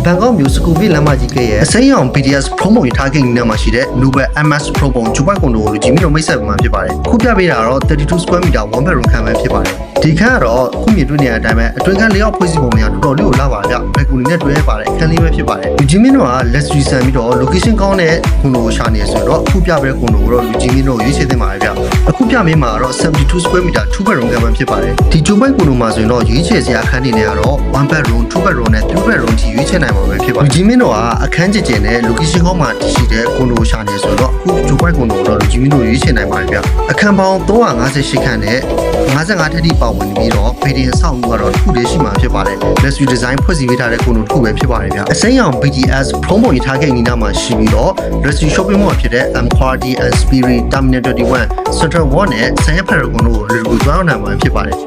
ဘန်ကောက်မြို့စကူဗီလမ်းမကြီးကရဲ့အစိမ်းရောင် BTS ဖုံးပုံရထားကိန်းနဲ့မှာရှိတဲ့ Nobel MS Pro ပုံဂျူပိုက်ကွန်ဒိုကိုလူကြီးမျိုးမိတ်ဆက်မှာဖြစ်ပါတယ်ခုပြပေးတာတော့32 square meter 1 bedroom ခန်းပဲဖြစ်ပါတယ်ဒီခန်းကတော့ခုမြင်တွေ့နေတဲ့အတိုင်းပဲအတွင်းခန်း၄ယောက်ဖွဲ့စည်းပုံများတော်တော်လေးကိုလာပါဗျဘက်ကူနီနဲ့တွဲပါတယ်ခန်းလေးပဲဖြစ်ပါတယ်လူကြီးမင်းတို့က let's reason ပြီးတော့ location ကောင်းတဲ့ကွန်ဒိုကိုရှာနေဆိုတော့အခုပြပေးတဲ့ကွန်ဒိုကိုတော့လူကြီးမင်းတို့ရွေးချယ်သင့်ပါတယ်ဗျအခုပြပေးမှာတော့72 square meter 2 bedroom ခန်းပဲဖြစ်ပါတယ်ဒီဂျူပိုက်ကွန်ဒိုမှာဆိုရင်တော့ရွေးချယ်စရာခန်းတွေနဲ့ကတော့1 bedroom 2 bedroom နဲ့3 bedroom ထိရွေးချယ်နိုင်မှာပဲဖြစ်ပါတယ်လူကြီးမင်းတို့ကအခန်းကျကျနဲ့ location ကောင်းမှာတည်ရှိတဲ့ကွန်ဒိုရှာနေဆိုတော့အခုဂျူပိုက်ကွန်ဒိုကိုတော့လူကြီးမင်းတို့ရွေးချယ်နိုင်ပါတယ်ဗျအခန်းပေါင်း358ခန်းနဲ့55ထက်ထိပါဝင်ပြီးတော့ဗီဒီယိုဆောက်မှုကတော့တစ်ခုတည်းရှိမှာဖြစ်ပါတယ် Let's Redesign ဖွဲ့စည်းပေးထားတဲ့ကွန်ဒိုတစ်ခုပဲဖြစ်ပါတယ်ဗျအစိမ်းရောင် BTS ဖုံးပုံရထားခဲ့နီးနားမှာရှိပြီးတော့ Resi Shopping Mall ဖြစ်တဲ့ Quality and Spirit Terminal 21 Central 1နဲ့ဆန်ရဖက်ကွန်ဒိုကိုလူကိုသွားနိုင်မှာဖြစ်ပါတယ်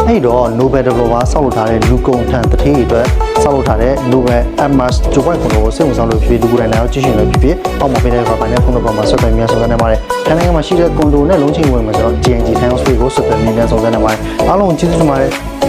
အဲ့တော့ Nobel Developer ဆောက်လုပ်ထားတဲ့လူကုန်ထန်တထေးအတွက်ဆောက်လုပ်ထားတဲ့ Nobel MS ဂျိုပိုက်ကွန်ဒိုကိုစိတ်ဝင်စားလို့ဖြစ်လူကိုယ်တိုင်လည်းကြည့်ရှင်လို့ဖြစ်အောက်မှာပေးတဲ့ဘာနဲ့ဖုန်းနံပါတ်မှာဆက်သွယ်မြန်ဆောင်နေပါတယ်။ခန်းထဲမှာရှိတဲ့ကွန်ဒိုနဲ့လုံးချင်းဝင်မှာဆိုတော့ GNG Town Space ကိုဆက်သွယ်မြန်ဆောင်နေပါတယ်။အားလုံးကျေးဇူးတင်ပါတယ်။